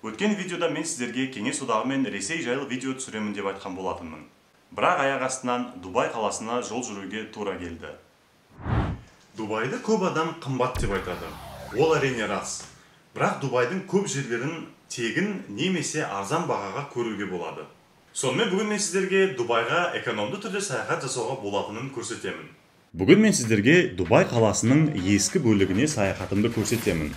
Өткен видеода мен сіздерге Кеңес одағы мен Ресей жайлы видео түсіремін деп айтқан болатынмын. Бірақ аяқ астынан Дубай қаласына жол жүруге тура келді. Дубайды көп адам қымбат деп айтады. Ол әрине рас. Бірақ Дубайдың көп жерлерін тегін немесе арзан бағаға көруге болады. Сонымен бүгін мен сіздерге Дубайға экономды түрде саяхат жасауға болатынын көрсетемін. Бүгін мен сіздерге Дубай қаласының ескі бөлігіне саяхатымды көрсетемін.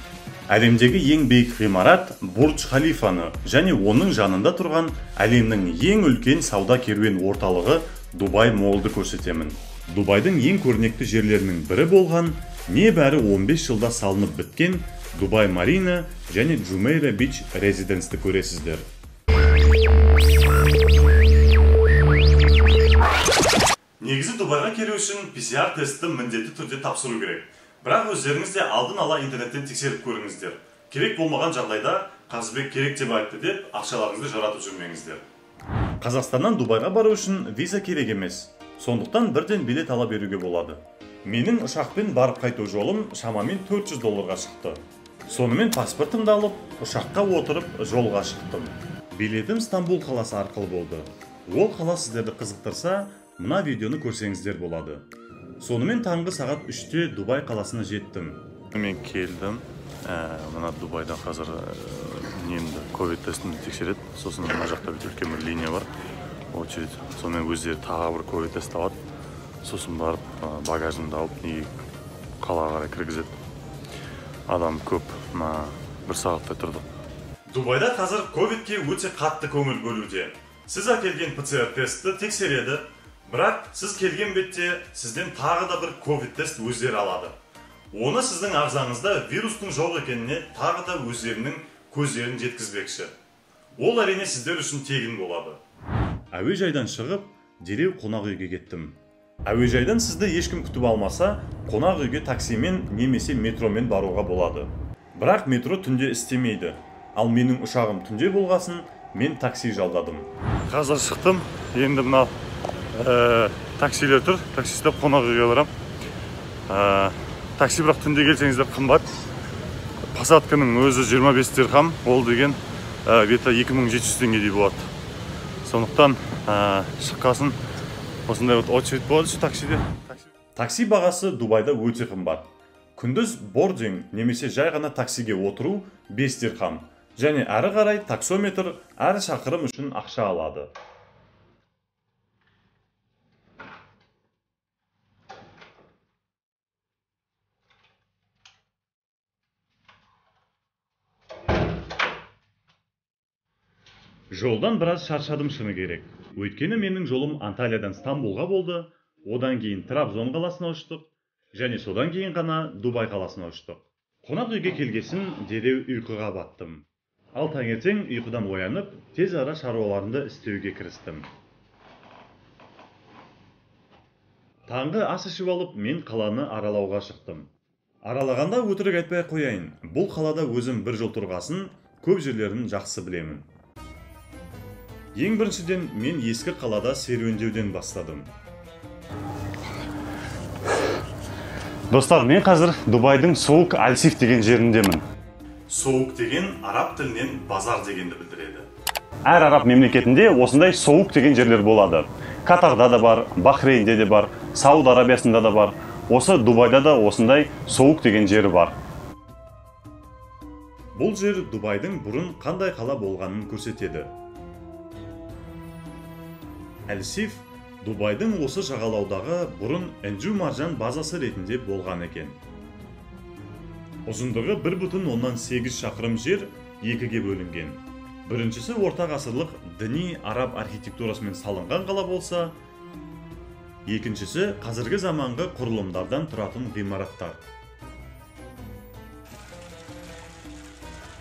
Әлемдегі ең биік ғимарат Бурдж Халифаны және оның жанында тұрған әлемнің ең үлкен сауда керуен орталығы Дубай Моллды көрсетемін. Дубайдың ең көрнекті жерлерінің бірі болған, небәрі 15 жылда салынып біткен Дубай Марина және Джумейра Бич резиденсті көресіздер. Негізі Дубайға келу үшін PCR тестті міндетті түрде тапсыру керек. Бірақ өздеріңіз де алдын ала интернеттен тексеріп көріңіздер. Керек болмаған жағдайда Қазбек керек деп айтты деп ақшаларыңызды жаратып жүрмеңіздер. Қазақстаннан Дубайға бару үшін виза керек емес. Сондықтан бірден билет ала беруге болады. Менің ұшақпен барып қайту жолым шамамен $400 шықты. Сонымен паспортымды алып, ұшаққа отырып жолға шықтым. Билетім Стамбул қаласы арқылы болды. Ол қала сіздерді қызықтырса, мына видеоны көрсеңіздер болады. Сонымен таңғы сағат 3-те Дубай қаласына жеттім. Мен келдім. Мына Дубайда қазір немді ковид тестімді тексереді. Сосын мына жақта үлкен бір линия бар. Очередь. Сонымен өздері тағы бір ковид тест алады. Сосын барып багажымды алып қалаға қарай кіргізеді. Адам көп. Бір сағаттай тұрдық. Дубайда қазір ковидке өте қатты көңіл бөлуде. Сіз әкелген ПЦР тестті тексереді. Бірақ сіз келген бетте сізден тағы да бір ковид тест өздері алады. Оны сіздің ағзаңызда вирустың жоқ екеніне тағы да өздерінің көздерін жеткізбекші. Ол әрине сіздер үшін тегін болады. Әуежайдан шығып, дереу қонақ үйге кеттім. Әуежайдан сізді ешкім күтіп алмаса, қонақ үйге таксимен немесе метромен баруға болады. Бірақ метро түнде істемейді. Ал менің ұшағым түнде болғасын, мен такси жалдадым. Қазір шықтым, енді мынау таксилер тұр, таксистеп қонақ үйге барам. Такси бірақ түнде келсеңіздер қымбат. Посадканың өзі 25 дирхам, ол деген беті 2700 теңгедей болады. Сондықтан шыққасын осындай очередь болады таксиде. Такси бағасы Дубайда өте қымбат. Күндіз бординг немесе жай ғана таксиге отыру 5 дирхам. Және әрі қарай таксометр әр шақырым үшін ақша алады. Жолдан біраз шаршадым шыны керек. Өйткені менің жолым Анталиядан Стамбулға болды, одан кейін Трабзон қаласына ұштық, және содан кейін ғана Дубай қаласына ұштық. Қонақ үйге келгесін дереу ұйқыға баттым. Ал таңертең ұйқыдан оянып, тез ара шаруаларымды істеуге кірістім. Таңғы ас ішіп алып, мен қаланы аралауға шықтым. Аралағанда өтірік айтпай қояйын, бұл қалада өзім бір жыл тұрғасын, көп жерлерін жақсы білемін. Ең біріншіден мен ескі қалада серуендеуден бастадым. Достар, мен қазір Дубайдың Соук Аль-Сиф деген жеріндемін. Соук деген араб тілінен базар дегенді білдіреді. Әр араб мемлекетінде осындай соук деген жерлер болады. Катарда да бар, Бахрейнде де бар, Сауд Арабиясында да бар. Осы Дубайда да осындай соук деген жері бар. Бұл жер Дубайдың бұрын қандай қала болғанын көрсетеді. Аль-Сиф Дубайдың осы жағалаудағы бұрын Энджу маржан базасы ретінде болған екен. Ұзындығы 1,8 шақырым жер екіге бөлінген. Біріншісі орта ғасырлық діни араб архитектурасымен салынған қала болса, екіншісі қазіргі заманғы құрылымдардан тұратын ғимараттар.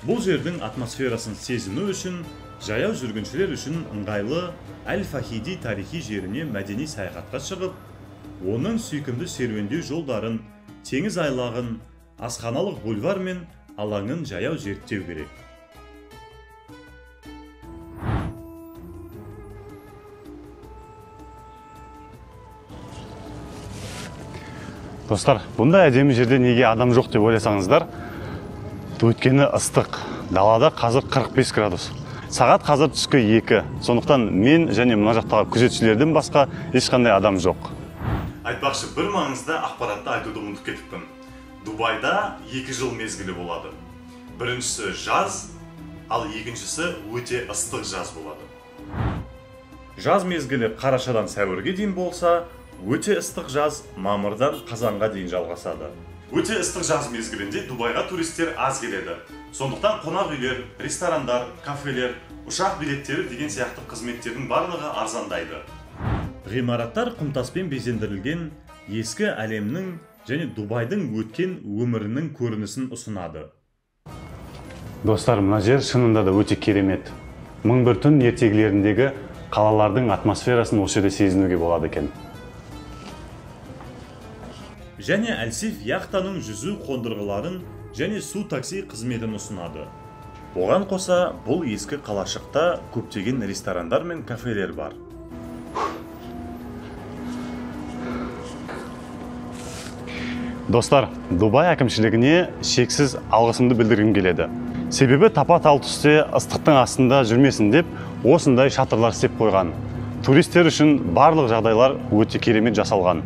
Бұл жердің атмосферасын сезіну үшін, жаяу жүргіншілер үшін ыңғайлы Әл-Фахиди тарихи жеріне мәдени саяхатқа шығып, оның сүйкімді серуендеу жолдарын, теңіз айлағын, асханалық бульвар мен алаңын жаяу зерттеу керек. Достар, бұндай әдемі жерде неге адам жоқ деп ойласаңыздар, өйткені ыстық. далада қазір 45 градус. Сағат қазір түскі 2. Сондықтан мен және мына жақтағы күзетшілерден басқа ешқандай адам жоқ. Айтпақшы, бір маңызды ақпаратты айтуды ұмытып кетіппін. Дубайда 2 жыл мезгілі болады. Біріншісі жаз, ал екіншісі өте ыстық жаз болады. Жаз мезгілі қарашадан сәуірге дейін болса, өте ыстық жаз мамырдан қазанға дейін жалғасады. Өте ыстық жаз мезгілінде Дубайға туристер аз келеді. Сондықтан қонақ үйлер, ресторандар, кафелер, ұшақ билеттері деген сияқты қызметтердің барлығы арзандайды. Ғимараттар құмтаспен безендірілген, ескі әлемнің және Дубайдың өткен өмірінің көрінісін ұсынады. Достар, мына жер шынында да өте керемет. 1001 түн ертегілеріндегі қалалардың атмосферасын осы жерде сезінуге болады екен. Және әлсиф яхтаның жүзу қондырғыларын және су такси қызметін ұсынады. Оған қоса, бұл ескі қалашықта көптеген ресторандар мен кафелер бар. Достар, Дубай әкімшілігіне шексіз алғысымды білдіргім келеді. Себебі тапа-тал түсте ыстықтың астында жүрмесін деп, осындай шатырлар істеп қойған. Туристер үшін барлық жағдайлар өте керемет жасалған.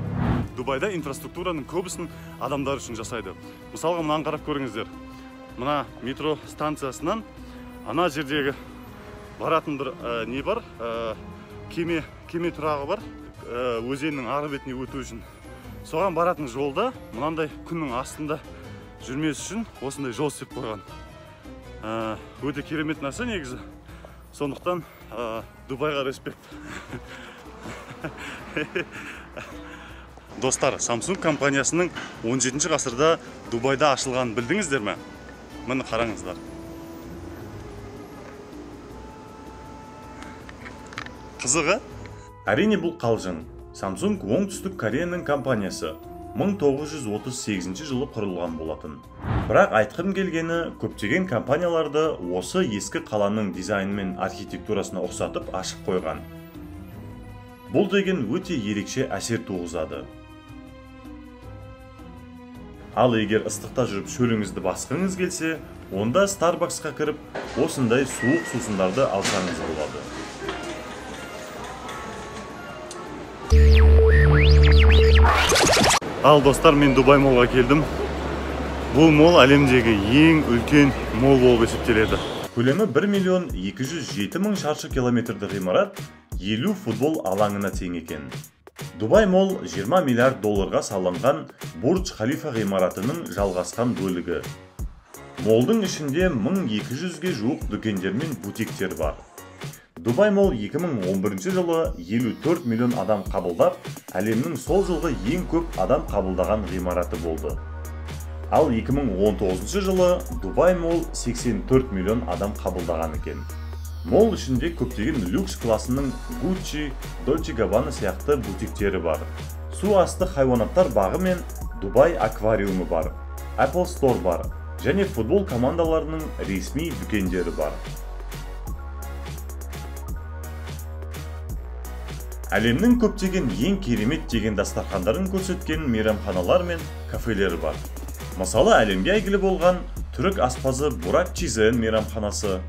Дубайда инфраструктураның көбісін адамдар үшін жасайды. Мысалға, мынаны қарап көріңіздер. Мына метро станциясынан ана жердегі баратын бір не бар? Кеме тұрағы бар. Өзеннің ары бетіне өту үшін. Соған баратын жолда мынандай күннің астында жүрмес үшін осындай жол істеп қойған. Өте керемет нәрсе негізі. Сондықтан Дубайға респект. Достар, Samsung компаниясының 17 ғасырда Дубайда ашылған білдіңіздер ме? Міне қараңыздар. Қызығы? Әрине бұл қалжың. Samsung оңтүстік Кореяның компаниясы 1938 жылы құрылған болатын. Бірақ айтқым келгені, көптеген компанияларды осы ескі қаланың дизайны мен архитектурасына ұқсатып ашып қойған. Бұл деген өте ерекше әсер туғызады. Ал егер ыстықта жүріп шөліңізді басқыңыз келсе, онда Starbucksқа кіріп, осындай суық сусындарды алсаңыз болады. Ал достар, мен Дубай молға келдім. Бұл мол әлемдегі ең үлкен мол болып есептеледі. Көлемі 1.207.000 шаршы километрді ғимарат 50 футбол алаңына тең екен. Дубай мол 20 миллиард долларға салынған Бурдж Халифа ғимаратының жалғасқан бөлігі. Молдың ішінде 1200-ге жуық дүкендер мен бутиктер бар. Дубай мол 2011 жылы 54 миллион адам қабылдап, әлемнің сол жылғы ең көп адам қабылдаған ғимараты болды. Ал 2019 жылы Дубай мол 84 миллион адам қабылдаған екен. Мол ішінде көптеген люкс классының Gucci, Dolce Gabbana сияқты бутиктері бар. Су асты хайуанаттар бағы мен Дубай аквариумы бар. Apple Store бар. Және футбол командаларының ресми дүкендері бар. Әлемнің көптеген ең керемет деген дастархандарын көрсеткен мейрамханалар мен кафелер бар. Мысалы, әлемге әйгілі болған түрік аспазы Бурак Чизен мейрамханасы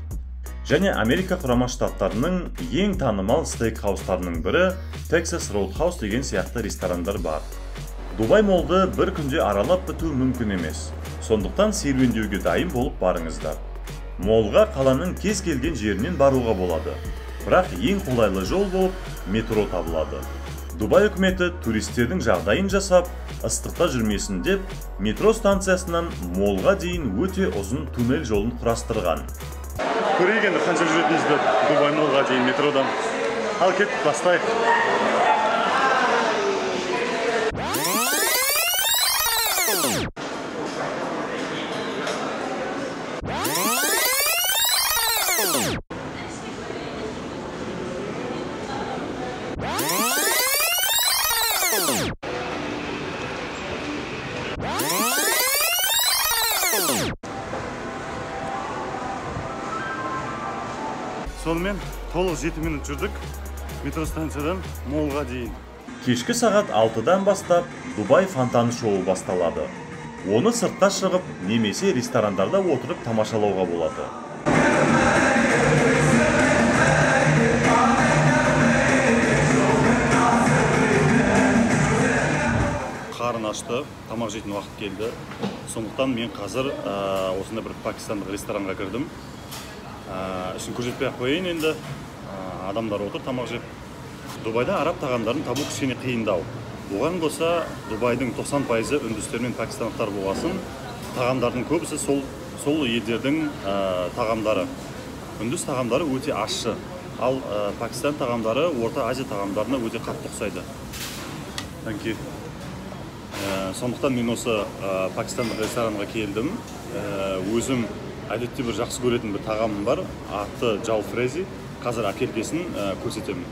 және Америка құрама штаттарының ең танымал стейкхаустарының бірі Texas Roadhouse деген сияқты ресторандар бар. Дубай молды бір күнде аралап біту мүмкін емес. Сондықтан серуендеуге дайын болып барыңыздар. Молға қаланың кез келген жерінен баруға болады. Бірақ ең қолайлы жол болып метро табылады. Дубай үкіметі туристердің жағдайын жасап, ыстықта жүрмесін деп, метро станциясынан молға дейін өте ұзын туннель жолын құрастырған. Көрейік енді қанша жүретінізді Дубай молға дейін метродан. Ал кет, бастайық. Сонымен толық 7 минут жүрдік метро станциядан молға дейін. Кешкі сағат 6-дан бастап Дубай фонтаны шоуы басталады. Оны сыртқа шығып, немесе ресторандарда отырып тамашалауға болады. шықты, тамақ жейтін уақыт келді. Сондықтан мен қазір осында бір пакистандық ресторанға кірдім. Ішін көрсетпей ақ қояйын енді. Адамдар отыр тамақ жеп. Дубайда араб тағамдарын табу кішкене қиындау. Оған қоса Дубайдың 90% үндістер мен пакистандықтар болғасын, тағамдардың көбісі сол елдердің тағамдары. Үндіс тағамдары өте ащы, ал Пакистан тағамдары Орта Азия тағамдарына өте қатты ұқсайды. Сондықтан мен осы пакистандық ресторанға келдім. Өзім әдетте бір жақсы көретін бір тағамым бар, аты джал фрези. Қазір әкелгесін көрсетемін.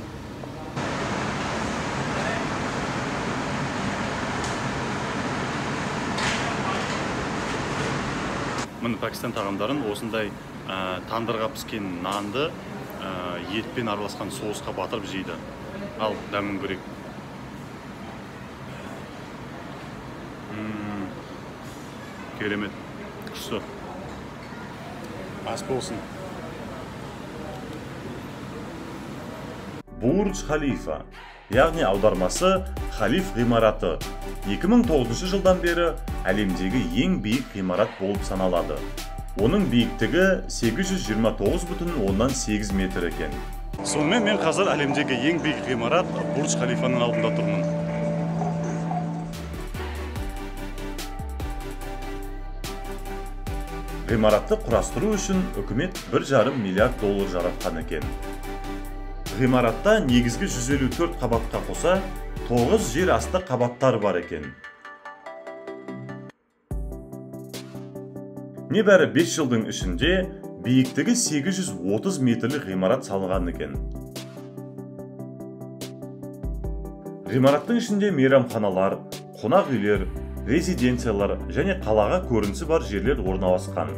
Міне Пакистан тағамдарын осындай тандырға піскен нанды етпен араласқан соусқа батырып жейді. Ал дәмін көрейік. Керемет, күшті. Ас болсын. Бурдж Халифа, яғни аудармасы Халиф ғимараты, 2009 жылдан бері әлемдегі ең биік ғимарат болып саналады. Оның биіктігі 829,8 метр екен. Сонымен мен қазір әлемдегі ең биік ғимарат Бурдж Халифаның алдында тұрмын. Ғимаратты құрастыру үшін үкімет $1,5 миллиард жаратқан екен. Ғимаратта негізгі 154 қабатқа қоса 9 жер асты қабаттар бар екен. Небәрі 5 жылдың ішінде биіктігі 830 метрлік ғимарат салынған екен. Ғимараттың ішінде мейрамханалар, қонақ үйлер, резиденциялар және қалаға көрінісі бар жерлер орналасқан.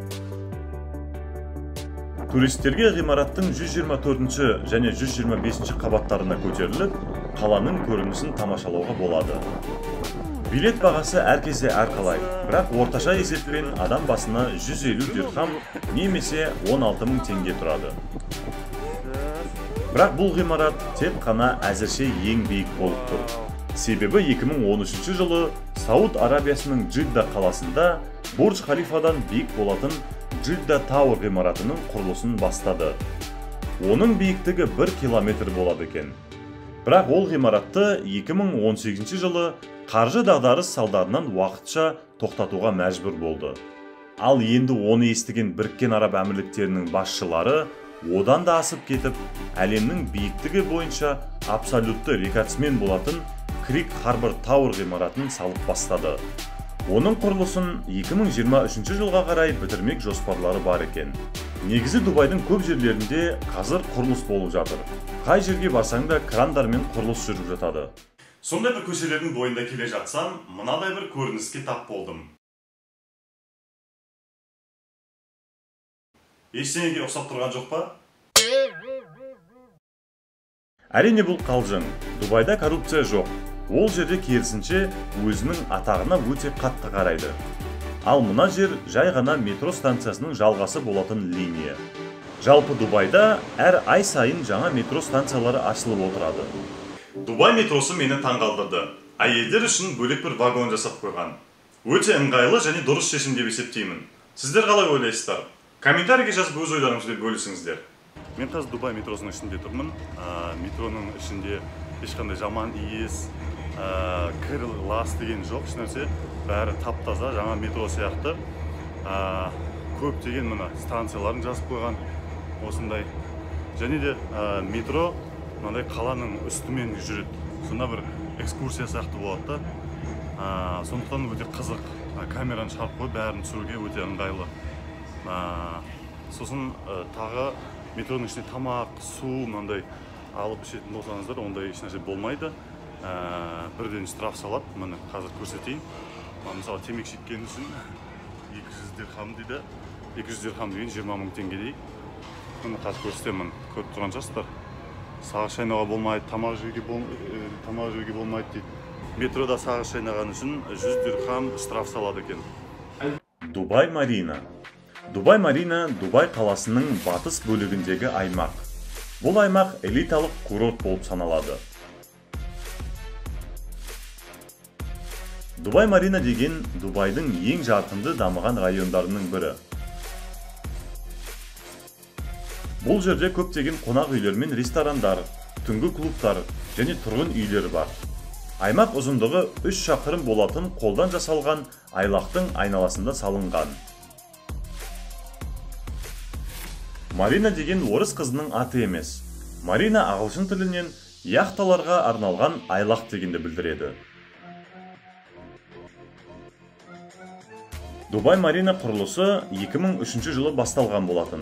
Туристерге ғимараттың 124 және 125 қабаттарына көтеріліп, қаланың көрінісін тамашалауға болады. Билет бағасы әркезде әрқалай, бірақ орташа есеппен адам басына 150 дирхам немесе 16.000 теңге тұрады. Бірақ бұл ғимарат тек қана әзірше ең биік болып тұр. Себебі 2013 жылы Сауд Арабиясының Джидда қаласында Бурдж Халифадан биік болатын Джидда Тауэр ғимаратының құрылысын бастады. Оның биіктігі 1 километр болады екен. Бірақ ол ғимаратты 2018 жылы қаржы дағдарыс салдарынан уақытша тоқтатуға мәжбүр болды. Ал енді оны естіген Біріккен Араб Әмірліктерінің басшылары одан да асып кетіп, әлемнің биіктігі бойынша абсолютті рекордсмен болатын Крик Харбор Тауэр ғимаратын салып бастады. Оның құрылысын 2023 жылға қарай бітірмек жоспарлары бар екен. Негізі Дубайдың көп жерлерінде қазір құрылыс болып жатыр. Қай жерге барсаң да крандармен құрылыс жүріп жатады. Сондай бір көшелердің бойында келе жатсам, мынадай бір көрініске тап болдым. Ештеңеге ұқсап тұрған жоқ па? Әрине бұл қалжың. Дубайда коррупция жоқ. Ол жерде керісінше өзінің атағына өте қатты қарайды. Ал мына жер жай ғана метро станциясының жалғасы болатын линия. Жалпы Дубайда әр ай сайын жаңа метро станциялары ашылып отырады. Дубай метросы мені таңғалдырды. Әйелдер үшін бөлек бір вагон жасап қойған. Өте ыңғайлы және дұрыс шешім деп есептеймін. Сіздер қалай ойлайсыздар? Комментарийге жазып өз ойларыңызды бөлісіңіздер. Мен қазір Дубай метросының ішінде тұрмын. Метроның ішінде ешқандай жаман иіс, кір лас деген жоқ, ешнәрсе. Бәрі тап-таза, жаңа метро сияқты. Көптеген мына станцияларын жазып қойған осындай. Және де метро мынандай қаланың үстімен жүреді. Сонда бір экскурсия сияқты болады да. Сондықтан өте қызық. Камераны шығарып қойып, бәрін түсіруге өте ыңғайлы. Сосын тағы метроның ішінде тамақ, су мынандай алып ішетін болсаңыздар, ондай ешнәрсе болмайды. Бірден штраф салады. Міне қазір көрсетейін. Мысалы темекі шеккені үшін 200 дирхам дейді. 200 дирхам деген 20.000 теңге дейік. Міне қазір көрсетемін. Көріп тұрған жастар. Сағыз шайнауға болмайды, тамақ жеуге болмайды дейді. Метрода сағыз шайнаған үшін 100 дирхам штраф салады екен. Дубай Марина. Дубай Марина Дубай қаласының батыс бөлігіндегі аймақ. Бұл аймақ элиталық курорт болып саналады. Дубай Марина деген Дубайдың ең жартынды дамыған райондарының бірі. Бұл жерде көптеген қонақ үйлер мен ресторандар, түнгі клубтар және тұрғын үйлер бар. Аймақ ұзындығы 3 шақырым болатын қолдан жасалған айлақтың айналасында салынған. Марина деген орыс қызының аты емес. Марина ағылшын тілінен яхталарға арналған айлақ дегенді білдіреді. Дубай Марина құрылысы 2003 жылы басталған болатын.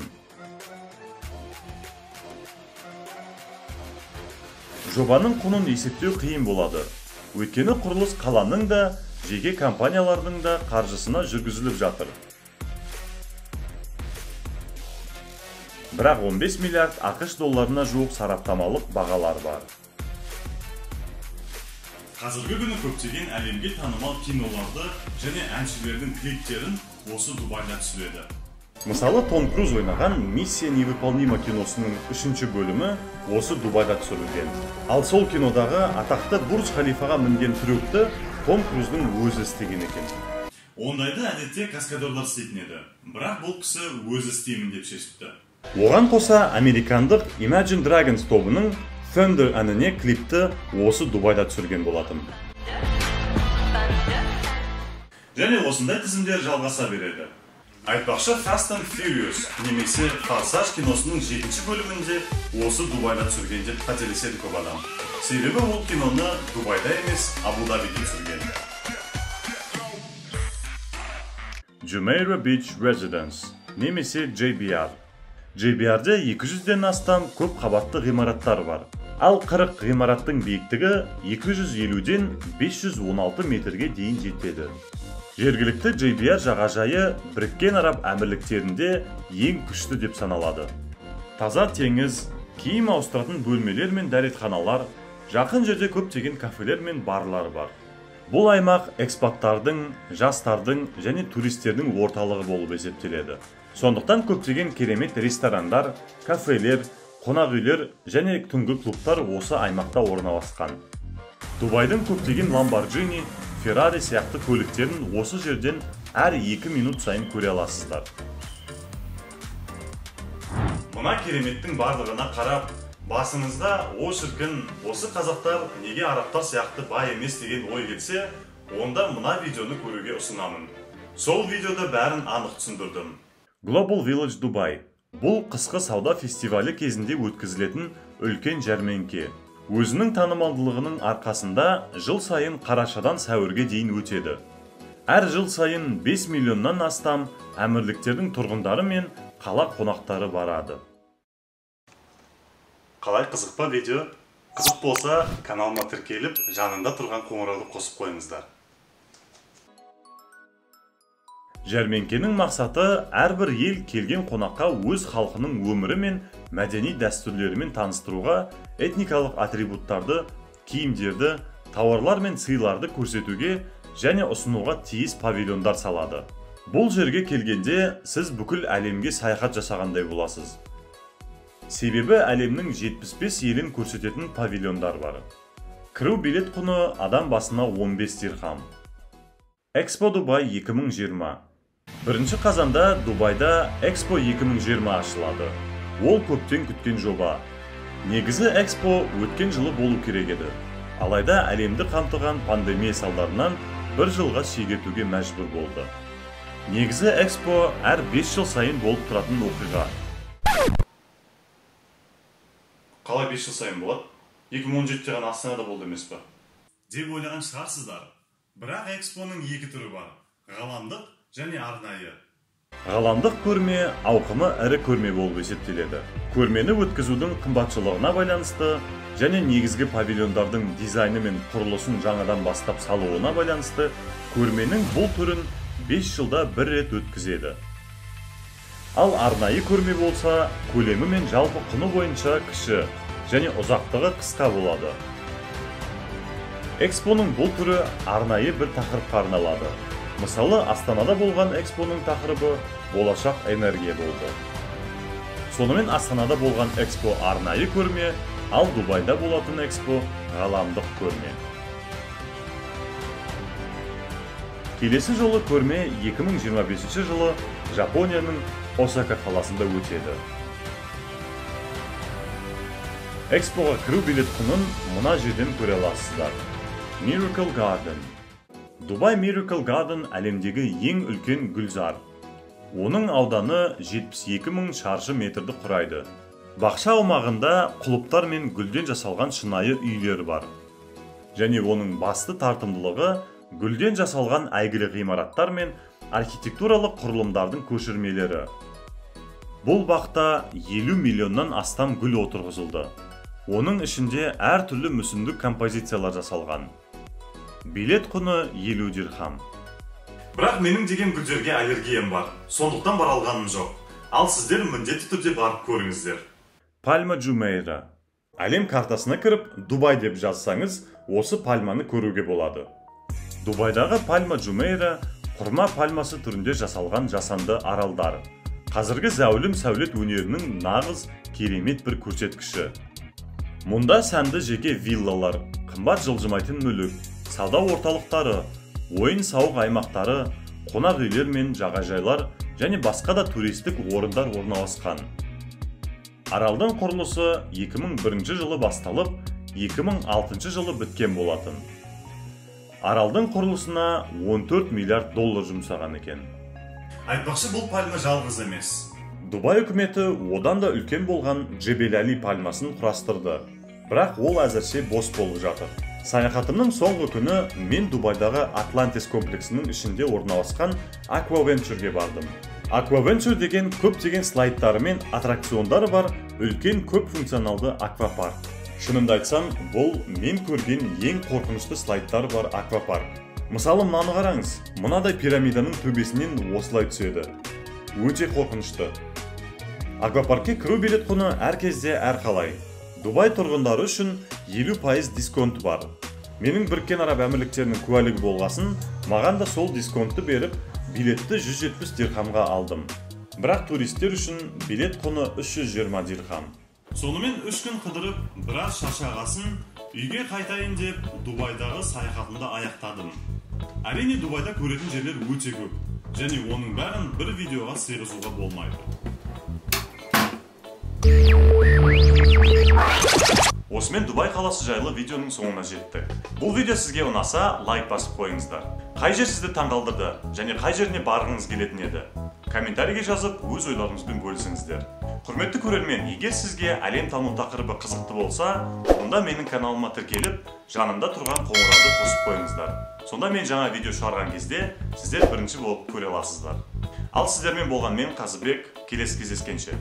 Жобаның құнын есептеу қиын болады. Өйткені құрылыс қаланың да, жеке компаниялардың да қаржысына жүргізіліп жатыр. Бірақ 15 миллиард ақш долларына жуық сараптамалық бағалар бар. Қазіргі күні көптеген әлемге танымал киноларды және әншілердің клиптерін осы Дубайда түсіреді. Мысалы, Том Круз ойнаған «Миссия невыполнима» киносының 3-ші бөлімі осы Дубайда түсірілген. Ал сол кинодағы атақты Бурдж Халифаға мінген трюкті Том Круздың өзі істеген екен. Ондайды әдетте каскадерлар істейтін еді, бірақ бұл кісі өзі істеймін деп шешіпті. Оған қоса американдық Imagine Dragons тобының Thunder әніне клипті осы Дубайда түсірген болатын. Және осындай тізімдер жалғаса береді. Айтпақшы, Fast and Furious немесе Форсаж киносының 7-ші бөлімінде осы Дубайда түсірген деп қателеседі көп адам. Себебі ол киноны Дубайда емес, Абу-Дабиде түсірген. Jumeirah Beach Residence немесе JBR. JBR-де 200-ден астам көп қабатты ғимараттар бар. Ал 40 ғимараттың биіктігі 250-ден 516 метрге дейін жетеді. Жергілікті JBR жағажайы Біріккен Араб Әмірліктерінде ең күшті деп саналады. Таза теңіз, киім ауыстыратын бөлмелер мен дәретханалар, жақын жерде көптеген кафелер мен барлар бар. Бұл аймақ экспаттардың, жастардың және туристердің орталығы болып есептеледі. Сондықтан көптеген керемет ресторандар, кафелер, қонақ үйлер және түнгі клубтар осы аймақта орналасқан. Дубайдың көптеген Lamborghini, Ferrari сияқты көліктерін осы жерден әр 2 минут сайын көре аласыздар. Мұна кереметтің барлығына қарап, басыңызда о шіркін, осы қазақтар неге арабтар сияқты бай емес деген ой келсе, онда мұна видеоны көруге ұсынамын. Сол видеода бәрін анық түсіндірдім. Global Village Dubai. Бұл қысқы сауда фестивалі кезінде өткізілетін үлкен жәрмеңке. Өзінің танымалдылығының арқасында жыл сайын қарашадан сәуірге дейін өтеді. Әр жыл сайын 5 миллионнан астам әмірліктердің тұрғындары мен қала қонақтары барады. Қалай қызық па видео? Қызық болса, каналыма тіркеліп, жанында тұрған қоңырауды қосып қойыңыздар. Жәрмеңкенің мақсаты әрбір ел келген қонаққа өз халқының өмірі мен мәдени дәстүрлерімен таныстыруға, этникалық атрибуттарды, киімдерді, тауарлар мен сыйларды көрсетуге және ұсынуға тиіс павильондар салады. Бұл жерге келгенде сіз бүкіл әлемге саяхат жасағандай боласыз. Себебі әлемнің 75 елін көрсететін павильондар бар. Кіру билет құны адам басына 15 дирхам. Экспо Дубай 2020. 1 қазанда Дубайда Экспо 2020 ашылады. Ол көптен күткен жоба. Негізі Экспо өткен жылы болу керек еді. Алайда әлемді қамтыған пандемия салдарынан 1 жылға шегертуге мәжбүр болды. Негізі Экспо әр 5 жыл сайын болып тұратын оқиға. Қалай 5 жыл сайын болады? 2017-те ғана Астанада болды емес пе? Деп ойлаған шығарсыздар. Бірақ Экспоның 2 түрі бар. Ғаламдық және арнайы. Ғаламдық көрме ауқымы ірі көрме болып есептеледі. Көрмені өткізудің қымбатшылығына байланысты және негізгі павильондардың дизайны мен құрылысын жаңадан бастап салуына байланысты көрменің бұл түрін 5 жылда 1 рет өткізеді. Ал арнайы көрме болса, көлемі мен жалпы құны бойынша кіші және ұзақтығы қысқа болады. Экспоның бұл түрі арнайы бір тақырыпқа арналады. Мысалы, Астанада болған Экспоның тақырыбы болашақ энергия болды. Сонымен Астанада болған Экспо арнайы көрме, ал Дубайда болатын Экспо ғаламдық көрме. Келесі жолы көрме 2025 жылы Жапонияның Осака қаласында өтеді. Экспоға кіру билет құнын мына жерден көре аласыздар. Miracle Garden. Дубай Miracle Garden әлемдегі ең үлкен гүлзар. Оның ауданы 72.000 шаршы метрді құрайды. Бақша аумағында құлыптар мен гүлден жасалған шынайы үйлер бар. Және оның басты тартымдылығы гүлден жасалған әйгілі ғимараттар мен архитектуралық құрылымдардың көшірмелері. Бұл бақта 50 миллионнан астам гүл отырғызылды. Оның ішінде әртүрлі мүсіндік композициялар жасалған. Билет құны 50 дирхам. Бірақ менің деген гүлдерге аллергиям бар. Сондықтан бара алғаным жоқ. Ал сіздер міндетті түрде барып көріңіздер. Пальма Джумейра. Әлем картасына кіріп, Дубай деп жазсаңыз, осы пальманы көруге болады. Дубайдағы Пальма Джумейра құрма пальмасы түрінде жасалған жасанды аралдар. Қазіргі зәулім сәулет өнерінің нағыз керемет бір көрсеткіші. Мұнда сәнді жеке виллалар, қымбат жылжымайтын мүлік, сауда орталықтары, ойын-сауық аймақтары, қонақ үйлер мен жағажайлар және басқа да туристік орындар орналасқан. Аралдың құрылысы 2001 жылы басталып, 2006 жылы біткен болатын. Аралдың құрылысына 14 миллиард доллар жұмсаған екен. Айтпақшы, бұл пальма жалғыз емес. Дубай үкіметі одан да үлкен болған Джебел Али пальмасын құрастырды. Бірақ ол әзірше бос болып жатыр. Саяхатымның соңғы күні мен Дубайдағы Атлантис комплексінің ішінде орналасқан Аквавенчурге бардым. Аквавенчур деген көптеген слайдтары мен аттракциондары бар үлкен көп функционалды аквапарк. Шынымды айтсам, бұл мен көрген ең қорқынышты слайдтар бар аквапарк. Мысалы, мынаны қараңыз, мынадай пирамиданың төбесінен осылай түседі. Өте қорқынышты. Аквапаркке кіру билет құны әр кезде әрқалай. Дубай тұрғындары үшін 50% дисконт бар. Менің Біріккен Араб Әмірліктерінің куәлігі болғасын, маған да сол дисконтты беріп, билетті 170 дирхамға алдым. Бірақ туристер үшін билет құны 320 дирхам. Сонымен 3 күн қыдырып, біраз шаршағасын, үйге қайтайын деп Дубайдағы саяхатымды аяқтадым. Әрине, Дубайда көретін жерлер өте көп, және оның бәрін бір видеоға сыйғызуға болмайды. Осымен Дубай қаласы жайлы видеоның соңына жеттік. Бұл видео сізге ұнаса, лайк басып қойыңыздар. Қай жер сізді таңғалдырды және қай жеріне барғыңыз келетін еді? Комментарийге жазып, өз ойларыңызбен бөлісіңіздер. Құрметті көрермен, егер сізге әлем тану тақырыбы қызықты болса, онда менің каналыма тіркеліп, жанымда тұрған қоңырауды қосып қойыңыздар. Сонда мен жаңа видео шығарған кезде сіздер бірінші болып көре аласыздар. Ал сіздермен болған мен Қазыбек, келесі кездескенше.